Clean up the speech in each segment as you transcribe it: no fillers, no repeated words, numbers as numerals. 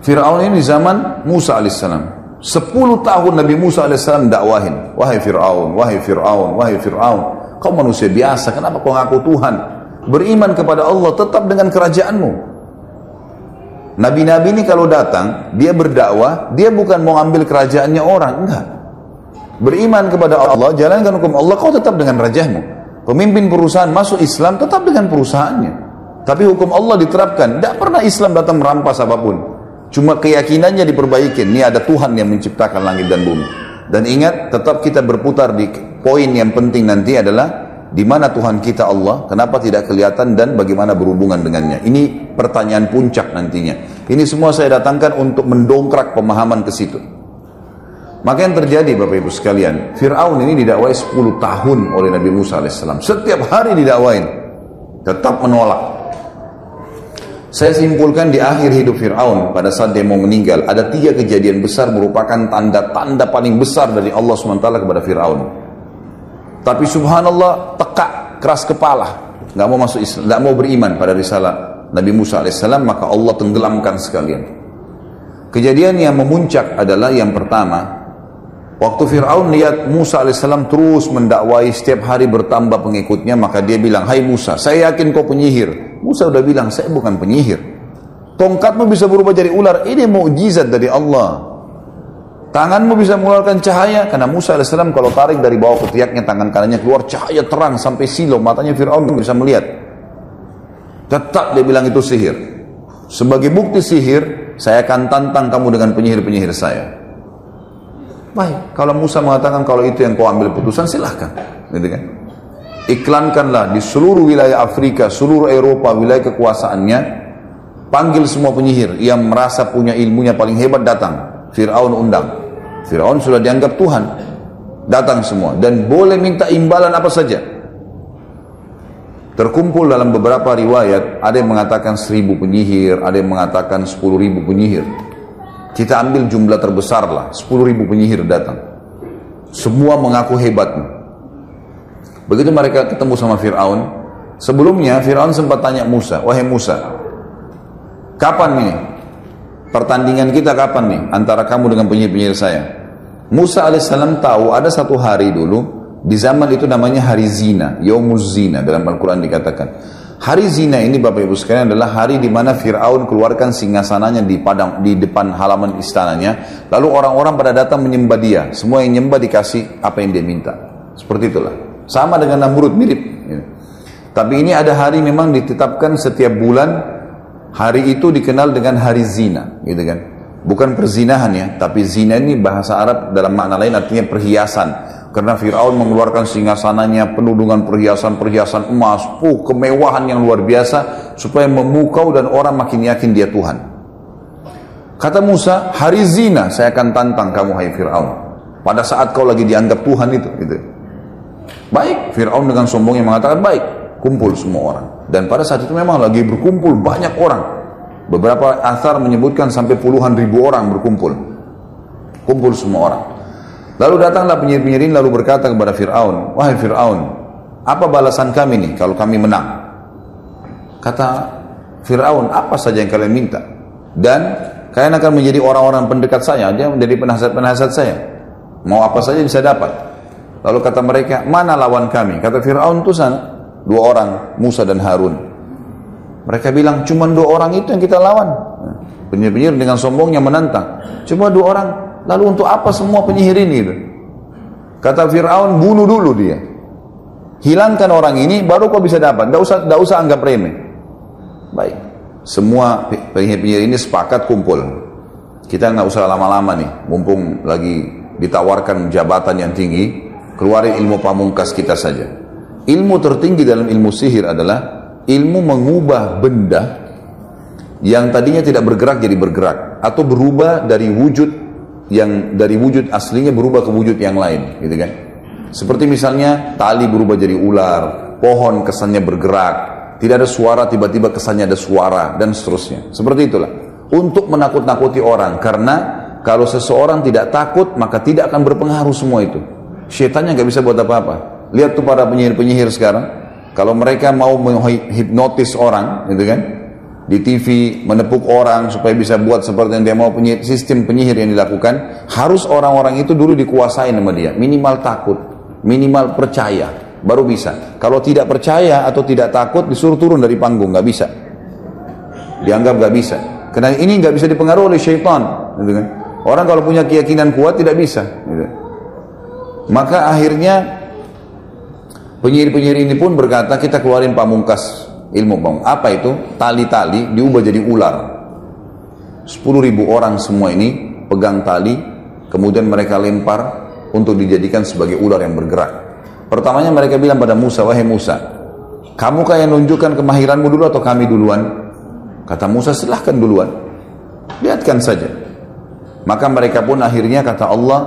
Fir'aun ini di zaman Musa alaihissalam. 10 tahun Nabi Musa alaihissalam dakwahin. Wahai Fir'aun, wahai Fir'aun, wahai Fir'aun. Kau manusia biasa, kenapa kau ngaku Tuhan? Beriman kepada Allah, tetap dengan kerajaanmu. Nabi-nabi ini kalau datang, dia berdakwah, dia bukan mau ambil kerajaannya orang, enggak. Beriman kepada Allah, jalankan hukum Allah, kau tetap dengan rajahmu. Pemimpin perusahaan masuk Islam, tetap dengan perusahaannya. Tapi hukum Allah diterapkan. Tidak pernah Islam datang merampas apapun. Cuma keyakinannya diperbaiki. Ini ada Tuhan yang menciptakan langit dan bumi. Dan ingat, tetap kita berputar di poin yang penting nanti adalah di mana Tuhan kita Allah, kenapa tidak kelihatan dan bagaimana berhubungan dengannya. Ini pertanyaan puncak nantinya. Ini semua saya datangkan untuk mendongkrak pemahaman ke situ. Maka yang terjadi Bapak Ibu sekalian, Fir'aun ini didakwai 10 tahun oleh Nabi Musa alaihissalam. Setiap hari didakwain, tetap menolak. Saya simpulkan di akhir hidup Fir'aun, pada saat dia mau meninggal, ada 3 kejadian besar merupakan tanda-tanda paling besar dari Allah SWT kepada Fir'aun. Tapi subhanallah, tekak, keras kepala, nggak mau masuk Islam, nggak mau beriman pada risalah Nabi Musa alaihissalam, maka Allah tenggelamkan sekalian. Kejadian yang memuncak adalah yang pertama, waktu Fir'aun lihat Musa alaihissalam terus mendakwai, setiap hari bertambah pengikutnya, maka dia bilang, hai Musa, saya yakin kau penyihir. Musa udah bilang, saya bukan penyihir. Tongkatmu bisa berubah jadi ular, ini mukjizat dari Allah. Tanganmu bisa mengeluarkan cahaya, karena Musa alaihissalam kalau tarik dari bawah ketiaknya, tangan kanannya keluar cahaya terang sampai silau, matanya Fir'aun bisa melihat. Tetap dia bilang itu sihir. Sebagai bukti sihir, saya akan tantang kamu dengan penyihir-penyihir saya. Baik, kalau Musa mengatakan kalau itu yang kau ambil putusan, silahkan, gitu kan? Iklankanlah di seluruh wilayah Afrika, seluruh Eropa, wilayah kekuasaannya, panggil semua penyihir yang merasa punya ilmunya paling hebat datang. Fir'aun undang. Fir'aun sudah dianggap Tuhan, datang semua dan boleh minta imbalan apa saja. Terkumpul dalam beberapa riwayat, ada yang mengatakan 1000 penyihir, ada yang mengatakan 10.000 penyihir. Kita ambil jumlah terbesar lah, 10.000 penyihir datang. Semua mengaku hebat. Begitu mereka ketemu sama Fir'aun, sebelumnya Fir'aun sempat tanya Musa, wahai Musa, kapan nih pertandingan kita, kapan nih antara kamu dengan penyihir-penyihir saya? Musa alaihissalam tahu ada satu hari dulu, di zaman itu namanya hari zina, Yaumuz Zina, dalam Al-Quran dikatakan. Hari zina ini Bapak Ibu sekalian adalah hari di mana Fir'aun keluarkan singgasananya di depan halaman istananya, lalu orang-orang pada datang menyembah dia, semua yang nyembah dikasih apa yang dia minta. Seperti itulah. Sama dengan Namrud, mirip. Tapi ini ada hari memang ditetapkan setiap bulan, hari itu dikenal dengan hari zina, gitu kan? Bukan perzinahan ya, tapi zina ini bahasa Arab dalam makna lain artinya perhiasan. Karena Fir'aun mengeluarkan singgasananya penuh dengan perhiasan-perhiasan emas, kemewahan yang luar biasa, supaya memukau dan orang makin yakin dia Tuhan. Kata Musa, hari zina saya akan tantang kamu hai Fir'aun, pada saat kau lagi dianggap Tuhan itu, gitu. Baik, Fir'aun dengan sombongnya mengatakan baik, kumpul semua orang. Dan pada saat itu memang lagi berkumpul banyak orang. Beberapa athar menyebutkan sampai puluhan ribu orang berkumpul. Kumpul semua orang. Lalu datanglah penyihir-penyihir ini lalu berkata kepada Fir'aun, wahai Fir'aun, apa balasan kami nih kalau kami menang? Kata Fir'aun, apa saja yang kalian minta? Dan kalian akan menjadi orang-orang pendekat saya, dia menjadi penasihat-penasihat saya. Mau apa saja bisa dapat. Lalu kata mereka, mana lawan kami? Kata Fir'aun itu sana, 2 orang, Musa dan Harun. Mereka bilang, cuma 2 orang itu yang kita lawan. Penyihir-penyihir dengan sombongnya menantang. Cuma 2 orang, lalu untuk apa semua penyihir ini? Kata Fir'aun, bunuh dulu dia. Hilangkan orang ini, baru kau bisa dapat. Tidak usah anggap remeh. Baik, semua penyihir-penyihir ini sepakat kumpul. Kita nggak usah lama-lama nih, mumpung lagi ditawarkan jabatan yang tinggi. Keluarin ilmu pamungkas kita saja. Ilmu tertinggi dalam ilmu sihir adalah ilmu mengubah benda yang tadinya tidak bergerak jadi bergerak, atau berubah dari wujud yang dari wujud aslinya berubah ke wujud yang lain, gitu kan? Seperti misalnya tali berubah jadi ular, pohon kesannya bergerak, tidak ada suara tiba-tiba kesannya ada suara, dan seterusnya. Seperti itulah. Untuk menakut-nakuti orang, karena kalau seseorang tidak takut maka tidak akan berpengaruh semua itu. Syaitannya nggak bisa buat apa-apa. Lihat tuh para penyihir-penyihir sekarang, kalau mereka mau menghipnotis orang, gitu kan, di TV, menepuk orang supaya bisa buat seperti yang dia mau. Sistem penyihir yang dilakukan, harus orang-orang itu dulu dikuasai sama dia. Minimal takut, minimal percaya, baru bisa. Kalau tidak percaya atau tidak takut, disuruh turun dari panggung, nggak bisa. Dianggap nggak bisa. Karena ini nggak bisa dipengaruhi oleh syaitan. Gitu kan? Orang kalau punya keyakinan kuat tidak bisa. Gitu. Maka akhirnya penyihir-penyihir ini pun berkata, kita keluarin pamungkas ilmu bang. Apa itu? Tali-tali diubah jadi ular. 10.000 orang semua ini pegang tali, kemudian mereka lempar untuk dijadikan sebagai ular yang bergerak. Pertamanya mereka bilang pada Musa, wahai Musa, kamu yang nunjukkan kemahiranmu dulu atau kami duluan? Kata Musa, silahkan duluan, lihatkan saja. Maka mereka pun akhirnya, kata Allah,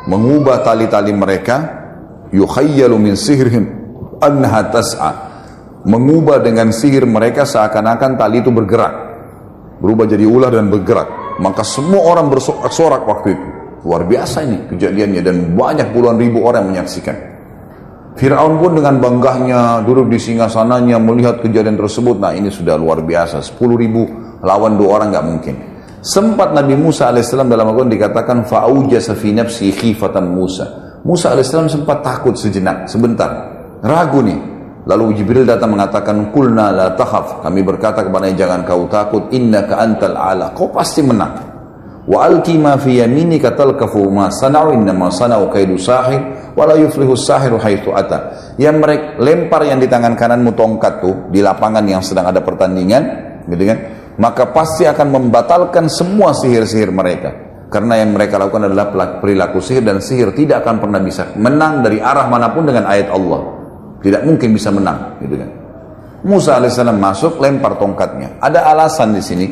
mengubah tali-tali mereka, yukhayyalu min sihrihim annaha tas'a, mengubah dengan sihir mereka seakan-akan tali itu bergerak, berubah jadi ular dan bergerak. Maka semua orang bersorak-sorak waktu itu. Luar biasa ini kejadiannya, dan banyak puluhan ribu orang menyaksikan. Fir'aun pun dengan banggahnya duduk di singgasananya melihat kejadian tersebut. Nah, ini sudah luar biasa, 10.000 lawan 2 orang nggak mungkin. Sempat Nabi Musa alaihissalam dalam Al-Quran dikatakan fa'aujasa fi nafsi khifatan Musa. Musa alaihissalam sempat takut sejenak, sebentar, ragu nih. Lalu Jibril datang mengatakan, kulna la takhaf, kami berkata kepadanya, jangan kau takut, innaka antal a'la, kau pasti menang. Wa alqi ma fi yaminika talqafu ma sana'u innama sana'u kaidu sahir wa la yuflihu sahiru haitsu ata. Yang mereka lempar yang di tangan kananmu tongkat tuh di lapangan yang sedang ada pertandingan, gitu kan? Maka pasti akan membatalkan semua sihir-sihir mereka. Karena yang mereka lakukan adalah perilaku sihir, dan sihir tidak akan pernah bisa menang dari arah manapun dengan ayat Allah. Tidak mungkin bisa menang, gitu kan. Musa alaihissalam masuk, lempar tongkatnya. Ada alasan di sini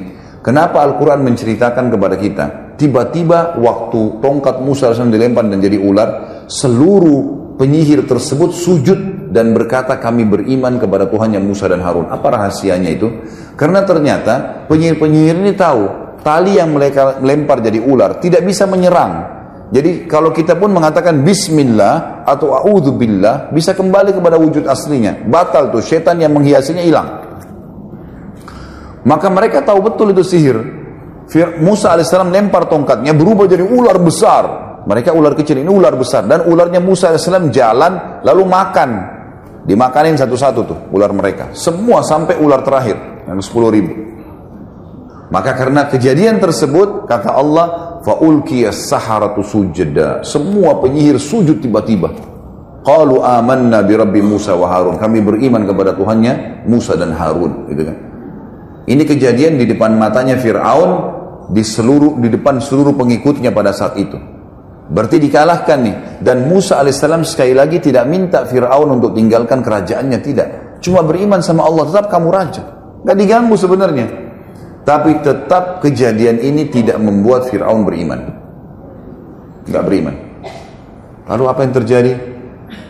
kenapa Al-Quran menceritakan kepada kita. Tiba-tiba waktu tongkat Musa alaihissalam dilempar dan jadi ular, seluruh penyihir tersebut sujud dan berkata, kami beriman kepada Tuhan yang Musa dan Harun. Apa rahasianya itu? Karena ternyata penyihir-penyihir ini tahu tali yang mereka lempar jadi ular tidak bisa menyerang. Jadi kalau kita pun mengatakan bismillah atau a'udzubillah, bisa kembali kepada wujud aslinya. Batal tuh, setan yang menghiasinya hilang. Maka mereka tahu betul itu sihir. Musa alaihissalam lempar tongkatnya, berubah jadi ular besar. Mereka ular kecil, ini ular besar. Dan ularnya Musa alaihissalam jalan lalu makan. Dimakanin satu-satu tuh ular mereka. Semua sampai ular terakhir yang 10.000. Maka karena kejadian tersebut, kata Allah, fa'ulqiyas saharatu sujada. Semua penyihir sujud tiba-tiba. Qalu amanna bi rabbi Musa wa Harun. Kami beriman kepada Tuhannya Musa dan Harun, gitu kan. Ini kejadian di depan matanya Fir'aun, di depan seluruh pengikutnya pada saat itu. Berarti dikalahkan nih. Dan Musa alaihissalam sekali lagi tidak minta Fir'aun untuk tinggalkan kerajaannya, tidak. Cuma beriman sama Allah, tetap kamu raja. Gak diganggu sebenarnya. Tapi tetap kejadian ini tidak membuat Fir'aun beriman. Gak beriman. Lalu apa yang terjadi?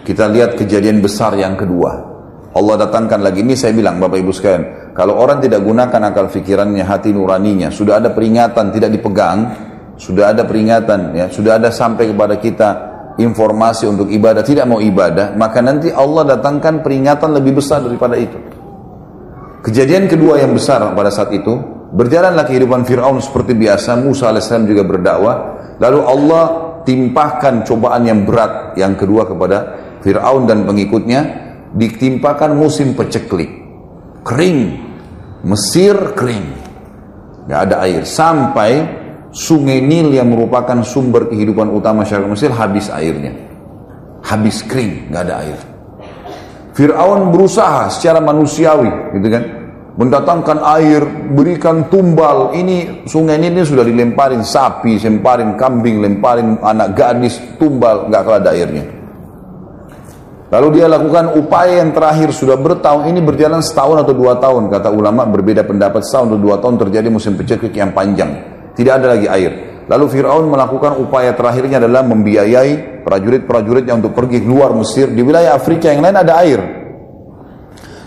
Kita lihat kejadian besar yang kedua. Allah datangkan lagi. Ini saya bilang Bapak Ibu sekalian, kalau orang tidak gunakan akal fikirannya, hati nuraninya, sudah ada peringatan tidak dipegang, sudah ada peringatan, ya, sudah ada sampai kepada kita informasi untuk ibadah, tidak mau ibadah, maka nanti Allah datangkan peringatan lebih besar daripada itu. Kejadian kedua yang besar pada saat itu, berjalanlah kehidupan Fir'aun seperti biasa. Musa alaihissalam juga berdakwah. Lalu Allah timpahkan cobaan yang berat yang kedua kepada Fir'aun dan pengikutnya. Ditimpakan musim peceklik, kering, Mesir kering, gak ada air, sampai sungai Nil yang merupakan sumber kehidupan utama masyarakat Mesir habis airnya, habis kering, gak ada air. Fir'aun berusaha secara manusiawi, gitu kan, mendatangkan air, berikan tumbal. Ini sungai Nil ini sudah dilemparin sapi, lemparin kambing, lemparin anak gadis, tumbal, gak kalah ada airnya. Lalu dia lakukan upaya yang terakhir, sudah bertahun, ini berjalan setahun atau 2 tahun. Kata ulama berbeda pendapat, setahun atau 2 tahun terjadi musim peceklik yang panjang. Tidak ada lagi air. Lalu Fir'aun melakukan upaya terakhirnya adalah membiayai prajurit-prajuritnya untuk pergi keluar Mesir. Di wilayah Afrika yang lain ada air.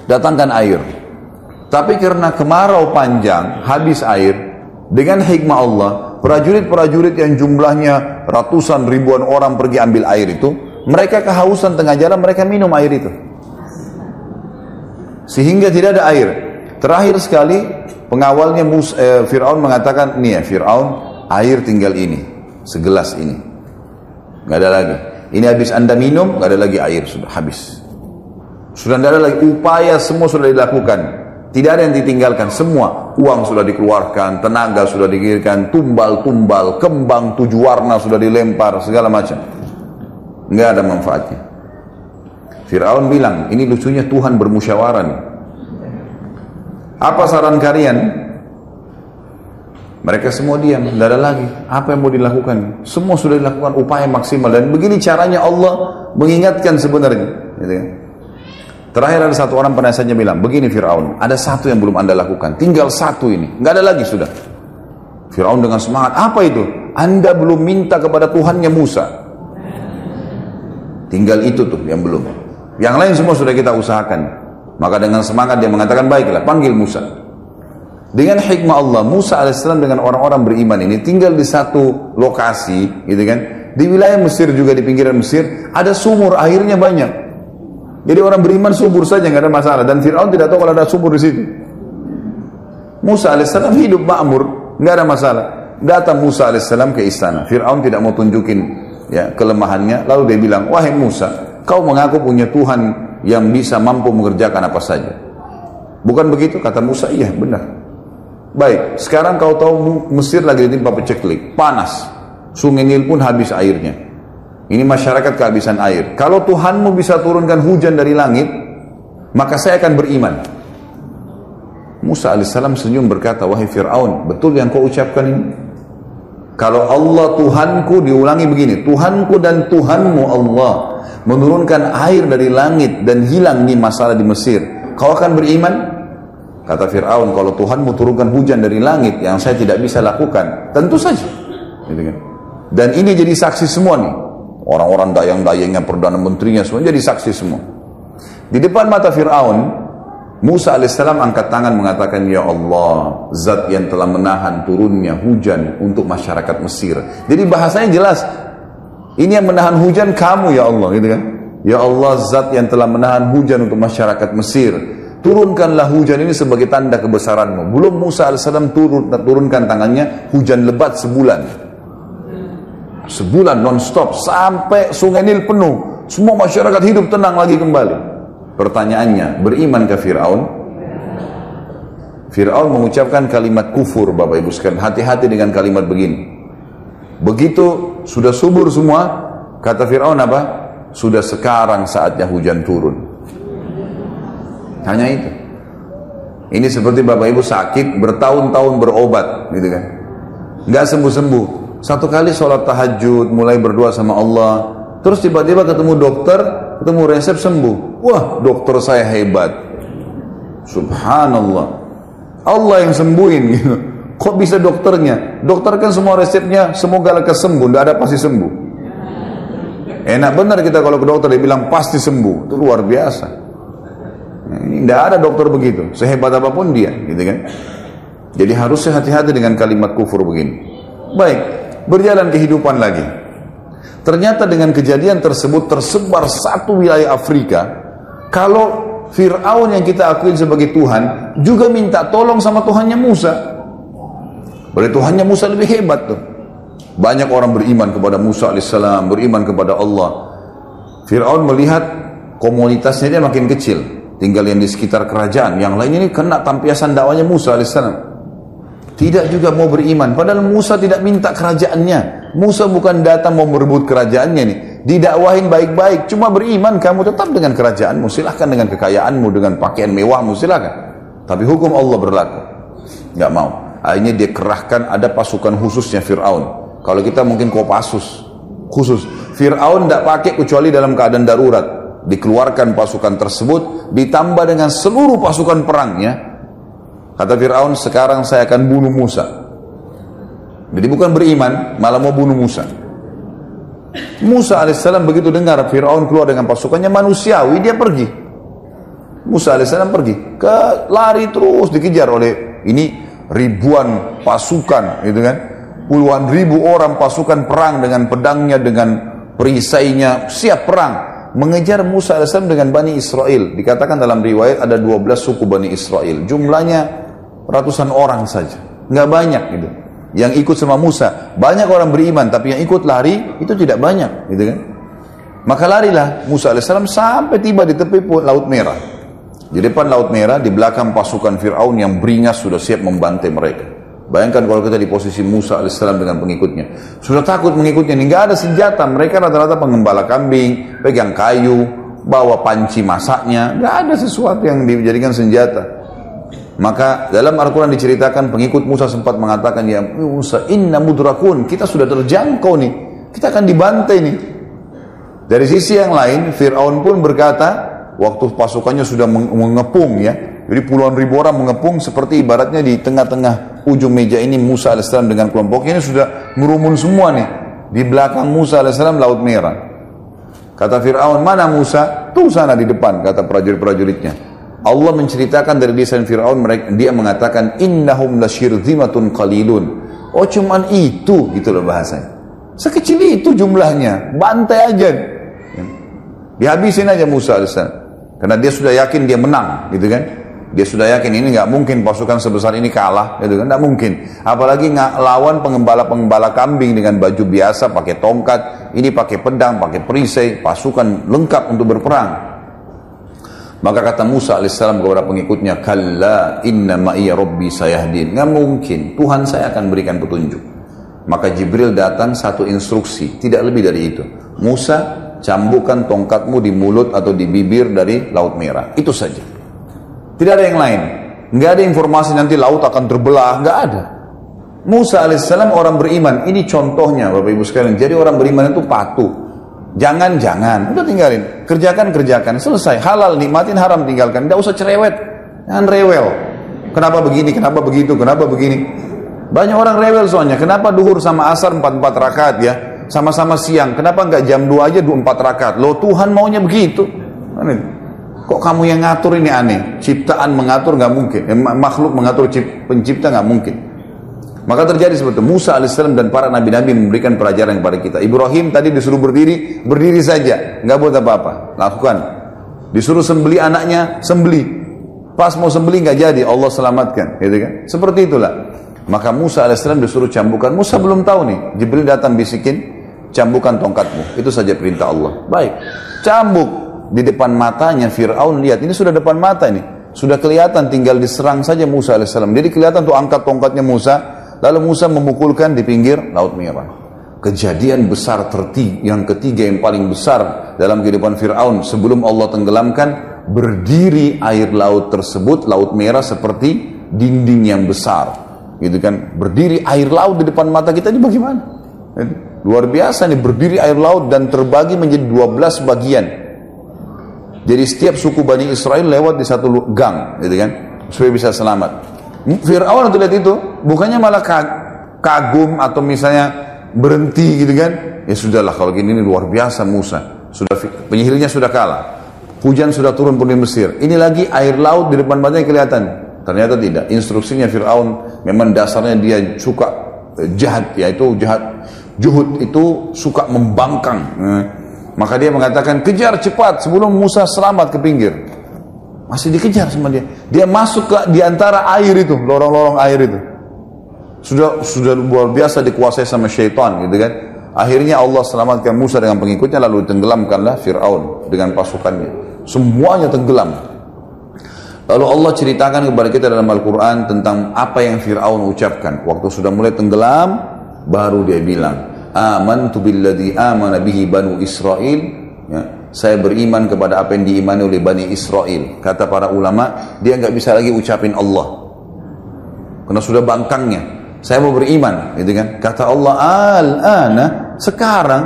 Datangkan air. Tapi karena kemarau panjang, habis air, dengan hikmah Allah, prajurit-prajurit yang jumlahnya ratusan ribuan orang pergi ambil air itu, mereka kehausan tengah jalan, mereka minum air itu. Sehingga tidak ada air. Terakhir sekali pengawalnya Fir'aun mengatakan, nih ya Fir'aun, air tinggal ini, segelas ini, nggak ada lagi. Ini habis anda minum, nggak ada lagi air, sudah habis. Sudah tidak ada lagi, upaya semua sudah dilakukan, tidak ada yang ditinggalkan, semua uang sudah dikeluarkan, tenaga sudah dikirimkan, tumbal-tumbal, kembang 7 warna sudah dilempar, segala macam, nggak ada manfaatnya. Fir'aun bilang, ini lucunya Tuhan bermusyawarah nih. Apa saran kalian? Mereka semua diam, tidak ada lagi. Apa yang mau dilakukan? Semua sudah dilakukan upaya maksimal, dan begini caranya Allah mengingatkan sebenarnya. Gitu kan? Terakhir ada satu orang penasihatnya bilang, begini Fir'aun, ada satu yang belum anda lakukan, tinggal satu ini, nggak ada lagi sudah. Fir'aun dengan semangat, apa itu? Anda belum minta kepada Tuhannya Musa. Tinggal itu tuh yang belum. Yang lain semua sudah kita usahakan. Maka dengan semangat dia mengatakan, baiklah, panggil Musa. Dengan hikmah Allah, Musa alaihissalam dengan orang-orang beriman ini tinggal di satu lokasi, gitu kan? Di wilayah Mesir juga, di pinggiran Mesir, ada sumur, airnya banyak. Jadi orang beriman subur saja, nggak ada masalah. Dan Fir'aun tidak tahu kalau ada sumur di situ. Musa alaihissalam hidup makmur, nggak ada masalah. Datang Musa alaihissalam ke istana. Fir'aun tidak mau tunjukin ya kelemahannya. Lalu dia bilang, wahai Musa, kau mengaku punya Tuhan yang bisa mampu mengerjakan apa saja. Bukan begitu? Kata Musa, iya benar. Baik, sekarang kau tahu Mesir lagi ditimpa paceklik, panas. Sungai Nil pun habis airnya. Ini masyarakat kehabisan air. Kalau Tuhanmu bisa turunkan hujan dari langit, maka saya akan beriman. Musa alaihissalam senyum berkata, wahai Fir'aun, betul yang kau ucapkan ini? Kalau Allah Tuhanku, diulangi begini, Tuhanku dan Tuhanmu Allah menurunkan air dari langit dan hilang nih masalah di Mesir, kau akan beriman? Kata Fir'aun, kalau Tuhanmu turunkan hujan dari langit yang saya tidak bisa lakukan, tentu saja. Gitu kan? Dan ini jadi saksi semua nih. Orang-orang dayang-dayangnya, Perdana Menterinya, semua jadi saksi semua. Di depan mata Fir'aun, Musa alaihissalam angkat tangan mengatakan, ya Allah, zat yang telah menahan turunnya hujan untuk masyarakat Mesir. Jadi bahasanya jelas, ini yang menahan hujan kamu ya Allah, gitu kan? Ya Allah, zat yang telah menahan hujan untuk masyarakat Mesir, turunkanlah hujan ini sebagai tanda kebesaranmu. Belum Musa alaihissalam turunkan tangannya, hujan lebat sebulan non-stop sampai sungai Nil penuh, semua masyarakat hidup tenang lagi kembali. Pertanyaannya, beriman ke Fir'aun? Fir'aun mengucapkan kalimat kufur, Bapak Ibu sekalian. Hati-hati dengan kalimat begini. Begitu sudah subur semua, kata Fir'aun apa? Sudah sekarang saatnya hujan turun. Hanya itu. Ini seperti Bapak Ibu sakit bertahun-tahun berobat, gitu kan? Nggak sembuh-sembuh. Satu kali sholat tahajud, mulai berdoa sama Allah, terus tiba-tiba ketemu dokter, ketemu resep sembuh. Wah, dokter saya hebat. Subhanallah. Allah yang sembuhin gitu. Kok bisa dokternya? Dokter kan semua resepnya semoga lekas sembuh, tidak ada pasti sembuh. Enak benar kita kalau ke dokter dia bilang pasti sembuh, itu luar biasa. Nah, ini tidak ada dokter begitu, sehebat apapun dia, gitu kan? Jadi harus hati-hati dengan kalimat kufur begini. Baik, berjalan kehidupan lagi. Ternyata dengan kejadian tersebut tersebar satu wilayah Afrika. Kalau Fir'aun yang kita akuin sebagai Tuhan juga minta tolong sama Tuhannya Musa. Berarti Tuhannya Musa lebih hebat tuh. Banyak orang beriman kepada Musa alaihissalam, beriman kepada Allah. Fir'aun melihat komunitasnya dia makin kecil, tinggal yang di sekitar kerajaan. Yang lain ini kena tampiasan dakwanya Musa alaihissalam. Tidak juga mau beriman. Padahal Musa tidak minta kerajaannya. Musa bukan datang mau merebut kerajaannya nih. Didakwahin baik-baik. Cuma beriman, kamu tetap dengan kerajaanmu. Silahkan dengan kekayaanmu, dengan pakaian mewahmu, silahkan. Tapi hukum Allah berlaku. Nggak mau. Akhirnya dia kerahkan, ada pasukan khususnya Fir'aun. Kalau kita mungkin Kopassus khusus. Fir'aun tidak pakai kecuali dalam keadaan darurat. Dikeluarkan pasukan tersebut, ditambah dengan seluruh pasukan perangnya. Kata Fir'aun, sekarang saya akan bunuh Musa. Jadi bukan beriman, malah mau bunuh Musa. Musa alaihissalam begitu dengar Fir'aun keluar dengan pasukannya manusiawi, dia pergi. Musa alaihissalam pergi, lari terus dikejar oleh ini ribuan pasukan, gitu kan? Puluhan ribu orang pasukan perang dengan pedangnya, dengan perisainya, siap perang. mengejar Musa AS dengan Bani Israel. Dikatakan dalam riwayat ada 12 suku Bani Israel. Jumlahnya ratusan orang saja. Nggak banyak gitu. Yang ikut sama Musa. Banyak orang beriman, tapi yang ikut lari itu tidak banyak. Gitu kan? Maka larilah Musa AS sampai tiba di tepi Laut Merah. Di depan Laut Merah, di belakang pasukan Fir'aun yang beringas sudah siap membantai mereka. Bayangkan kalau kita di posisi Musa AS dengan pengikutnya. Sudah takut mengikutnya, ini nggak ada senjata. Mereka rata-rata pengembala kambing, pegang kayu, bawa panci masaknya. Nggak ada sesuatu yang dijadikan senjata. Maka dalam Al-Quran diceritakan pengikut Musa sempat mengatakan, ya Musa, inna mudrakun, kita sudah terjangkau nih. Kita akan dibantai nih. Dari sisi yang lain, Fir'aun pun berkata, waktu pasukannya sudah mengepung ya. Jadi puluhan ribu orang mengepung seperti ibaratnya di tengah-tengah ujung meja ini Musa AS dengan kelompoknya ini sudah merumun semua nih. Di belakang Musa AS Laut Merah. Kata Fir'aun, mana Musa? Tuh sana di depan, kata prajurit-prajuritnya. Allah menceritakan dari lisan Fir'aun, dia mengatakan, innahum lasyirzimatun qalilun. Oh cuman itu, gitu loh bahasanya. Sekecil itu jumlahnya, bantai aja. Dihabisin aja Musa AS. Karena dia sudah yakin dia menang, gitu kan. Dia sudah yakin ini nggak mungkin pasukan sebesar ini kalah, gitu kan? Nggak mungkin. Apalagi lawan pengembala kambing dengan baju biasa, pakai tongkat, ini pakai pedang, pakai perisai, pasukan lengkap untuk berperang. Maka kata Musa alaihissalam kepada pengikutnya, kalla inna ma'iya rabbi sayahdin. Nggak mungkin, Tuhan saya akan berikan petunjuk. Maka Jibril datang satu instruksi, tidak lebih dari itu. Musa, cambukkan tongkatmu di mulut atau di bibir dari Laut Merah. Itu saja. Tidak ada yang lain. Nggak ada informasi nanti laut akan terbelah. Nggak ada. Musa alaihissalam orang beriman. Ini contohnya Bapak Ibu sekalian. Jadi orang beriman itu patuh. Jangan. Udah tinggalin. Kerjakan. Selesai. Halal nikmatin, haram tinggalkan. Nggak usah cerewet. Jangan rewel. Kenapa begini, kenapa begitu, kenapa begini. Banyak orang rewel soalnya. Kenapa duhur sama asar 4 rakaat ya. Sama-sama siang. Kenapa nggak jam 2 aja 4 rakaat. Loh Tuhan maunya begitu. Kok kamu yang ngatur ini aneh? Ciptaan mengatur nggak mungkin. Makhluk mengatur pencipta nggak mungkin. Maka terjadi seperti itu. Musa alaihissalam dan para nabi-nabi memberikan pelajaran kepada kita. Ibrahim tadi disuruh berdiri saja, nggak buat apa-apa. Lakukan. Disuruh sembeli anaknya, sembeli. Pas mau sembeli nggak jadi, Allah selamatkan, gitu kan? Seperti itulah. Maka Musa alaihissalam disuruh cambukan. Musa belum tahu nih. Jibril datang bisikin, cambukan tongkatmu. Itu saja perintah Allah. Baik, cambuk. Di depan matanya Fir'aun lihat, ini sudah depan mata ini, sudah kelihatan, tinggal diserang saja Musa alaihissalam. Jadi kelihatan tuh angkat tongkatnya Musa, lalu Musa memukulkan di pinggir Laut Merah. Kejadian besar yang ketiga yang paling besar dalam kehidupan Fir'aun sebelum Allah tenggelamkan, berdiri air laut tersebut, Laut Merah seperti dinding yang besar, gitu kan? Berdiri air laut di depan mata kita, ini bagaimana? Luar biasa nih, berdiri air laut dan terbagi menjadi 12 bagian. Jadi setiap suku Bani Israel lewat di satu gang, gitu kan, supaya bisa selamat. Fir'aun waktu lihat itu, bukannya malah kagum atau misalnya berhenti, gitu kan? Ya sudahlah, kalau gini ini luar biasa Musa. Penyihirnya sudah kalah, hujan sudah turun pun di Mesir. Ini lagi air laut di depan matanya kelihatan. Ternyata tidak. Instruksinya Fir'aun memang dasarnya dia suka jahat, yaitu juhud itu suka membangkang. Maka dia mengatakan, kejar cepat sebelum Musa selamat ke pinggir. Masih dikejar sama dia. Dia masuk ke di antara air itu, lorong-lorong air itu. Sudah luar biasa dikuasai sama syaitan, gitu kan. Akhirnya Allah selamatkan Musa dengan pengikutnya, lalu tenggelamkanlah Fir'aun dengan pasukannya. Semuanya tenggelam. Lalu Allah ceritakan kepada kita dalam Al-Quran tentang apa yang Fir'aun ucapkan. Waktu sudah mulai tenggelam, baru dia bilang, amantu billadzi amana bihi banu Israel, ya, saya beriman kepada apa yang diimani oleh Bani Israel. Kata para ulama, dia nggak bisa lagi ucapin Allah karena sudah bangkangnya. Saya mau beriman, gitu kan? Kata Allah, al-ana, sekarang,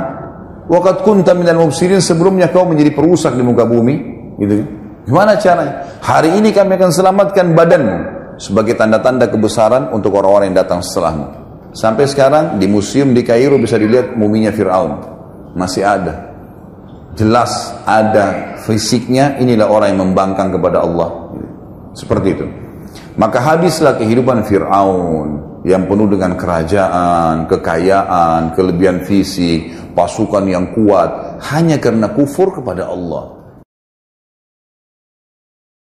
waqad kunta minal mufsidin, sebelumnya kau menjadi perusak di muka bumi, gitu kan? Gimana caranya? Hari ini kami akan selamatkan badanmu sebagai tanda-tanda kebesaran untuk orang-orang yang datang setelahmu. Sampai sekarang di museum di Kairo bisa dilihat muminya Fir'aun. Masih ada. Jelas ada fisiknya, inilah orang yang membangkang kepada Allah. Seperti itu. Maka habislah kehidupan Fir'aun yang penuh dengan kerajaan, kekayaan, kelebihan fisik, pasukan yang kuat, hanya karena kufur kepada Allah.